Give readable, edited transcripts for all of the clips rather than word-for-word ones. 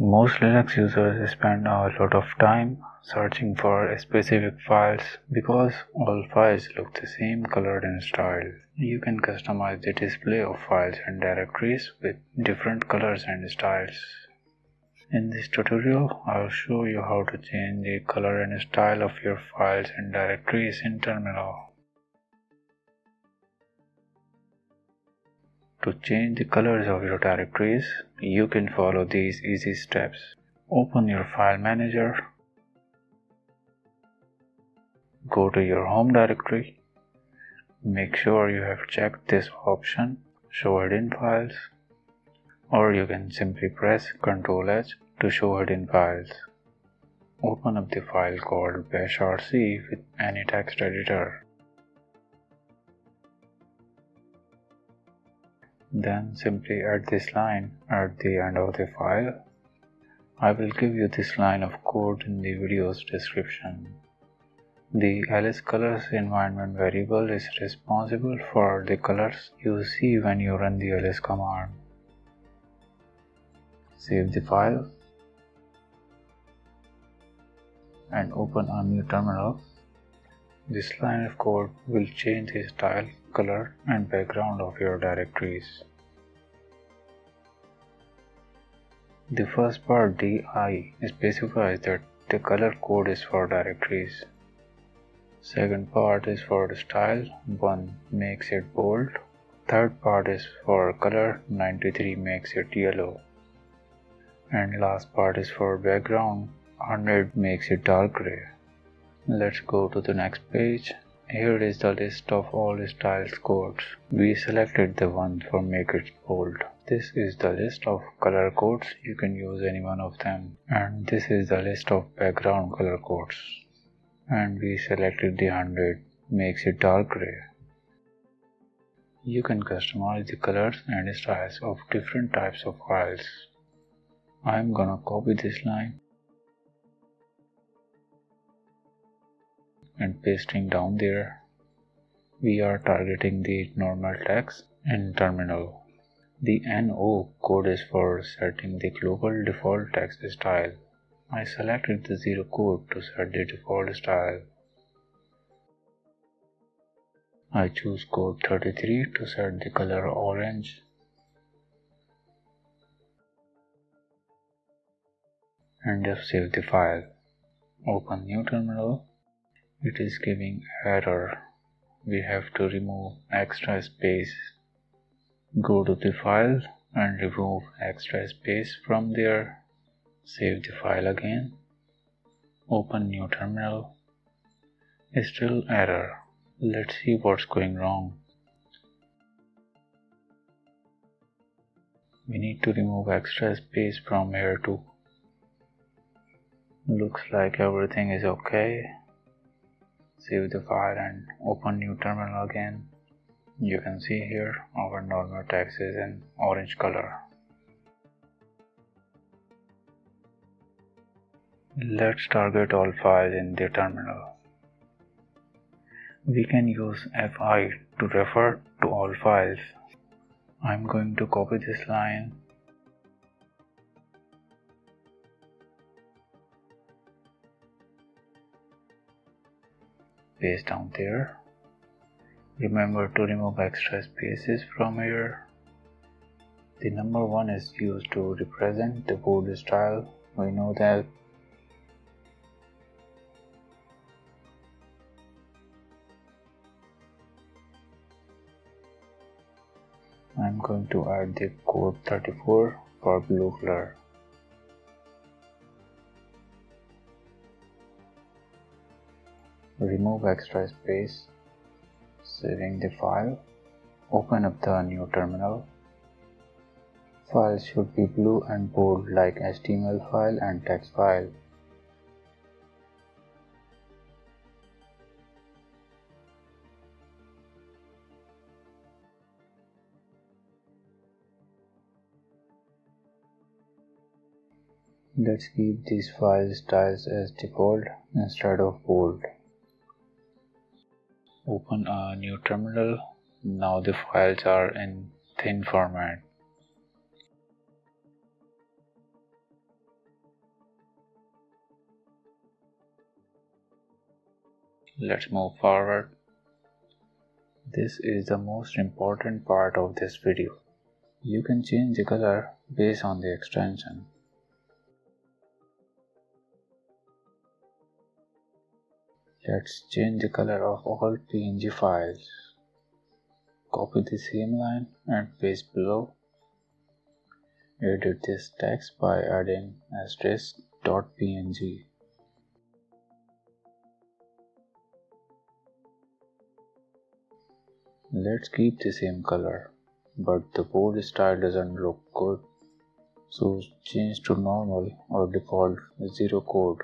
Most Linux users spend a lot of time searching for specific files because all files look the same colored and style. You can customize the display of files and directories with different colors and styles. In this tutorial, I'll show you how to change the color and style of your files and directories in Terminal. To change the colors of your directories, you can follow these easy steps. Open your file manager. Go to your home directory. Make sure you have checked this option, Show Hidden Files, or you can simply press Ctrl H to show hidden files. Open up the file called bashrc with any text editor. Then simply add this line at the end of the file. I will give you this line of code in the video's description. The lscolors environment variable is responsible for the colors you see when you run the ls command. Save the file and open a new terminal. This line of code will change the style, color and background of your directories. The first part di specifies that the color code is for directories. Second part is for the style, 1 makes it bold. Third part is for color, 93 makes it yellow. And last part is for background, 100 makes it dark gray. Let's go to the next page. Here is the list of all styles codes. We selected the one for make it bold. This is the list of color codes. You can use any one of them. And this is the list of background color codes. And we selected the 100 makes it dark gray. You can customize the colors and styles of different types of files. I'm gonna copy this line and pasting down there. We are targeting the normal text in terminal. The NO code is for setting the global default text style. I selected the 0 code to set the default style. I choose code 33 to set the color orange. And just save the file. Open new terminal. It is giving error. We have to remove extra space. Go to the file and remove extra space from there. Save the file again. Open new terminal. Still error. Let's see what's going wrong. We need to remove extra space from here too. Looks like everything is okay. Save the file and open new terminal again. You can see here our normal text is in orange color. Let's target all files in the terminal. We can use fi to refer to all files. I'm going to copy this line. Paste down there. Remember to remove extra spaces from here. The number 1 is used to represent the bold style. We know that. I'm going to add the code 34 for blue color. Remove extra space, saving the file, open up the new terminal. Files should be blue and bold like HTML file and text file. Let's keep these file styles as default instead of bold. Open a new terminal. Now the files are in thin format. Let's move forward. This is the most important part of this video. You can change the color based on the extension. Let's change the color of all PNG files. Copy the same line and paste below. Edit this text by adding *.png. Let's keep the same color, but the bold style doesn't look good, so change to normal or default 0 code.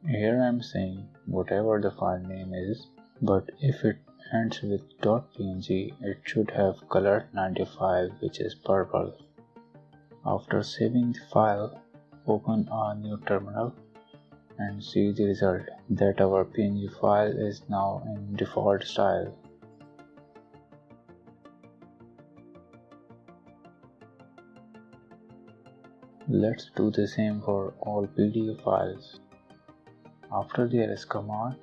Here I am saying whatever the file name is, but if it ends with .png, it should have color 95, which is purple. After saving the file, open a new terminal and see the result that our PNG file is now in default style. Let's do the same for all PDF files. After the ls command,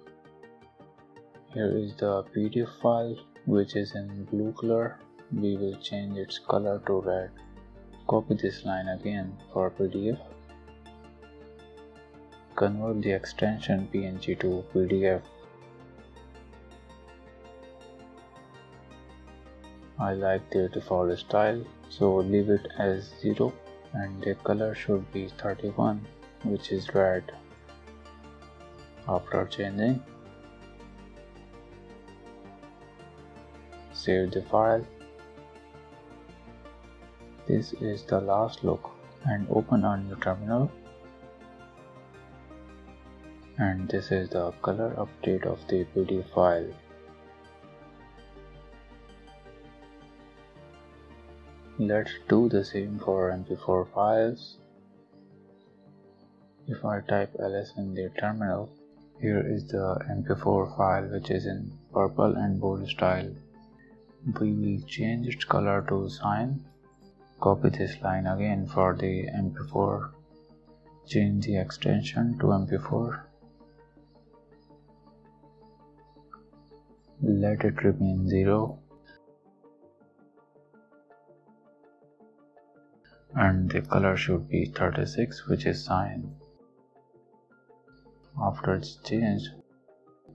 here is the PDF file which is in blue color. We will change its color to red. Copy this line again for PDF. Convert the extension PNG to PDF. I like their default style, so leave it as 0 and the color should be 31, which is red. After changing, save the file. This is the last look, and open a new terminal. And this is the color update of the PDF file. Let's do the same for MP4 files. If I type ls in the terminal, here is the MP4 file which is in purple and bold style. We will change its color to cyan. Copy this line again for the MP4. Change the extension to MP4. Let it remain 0. And the color should be 36, which is cyan. After it's changed,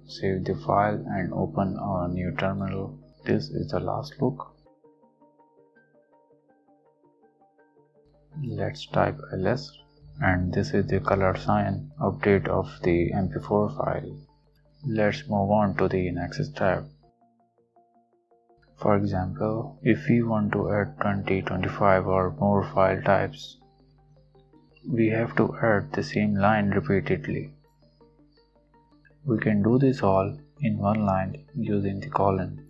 save the file and open a new terminal. This is the last look. Let's type ls, and this is the color cyan update of the MP4 file. Let's move on to the next step. For example, if we want to add 20, 25 or more file types, we have to add the same line repeatedly. We can do this all in one line using the colon.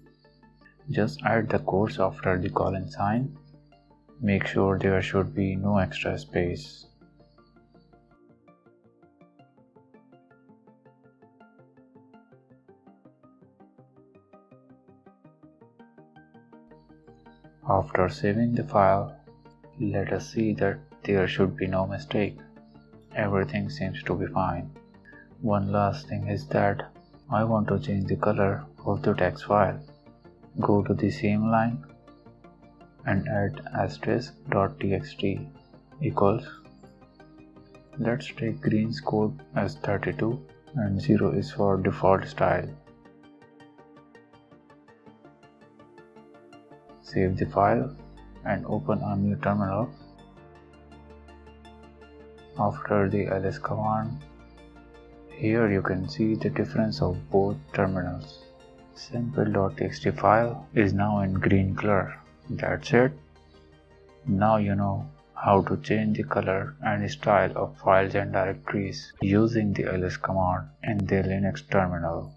Just add the quotes after the colon sign. Make sure there should be no extra space. After saving the file, let us see that there should be no mistake. Everything seems to be fine. One last thing is that I want to change the color of the text file. Go to the same line and add *.txt equals. Let's take green's code as 32 and 0 is for default style. Save the file and open a new terminal. After the ls command, here you can see the difference of both terminals. Sample.txt file is now in green color. That's it. Now you know how to change the color and style of files and directories using the ls command in the Linux terminal.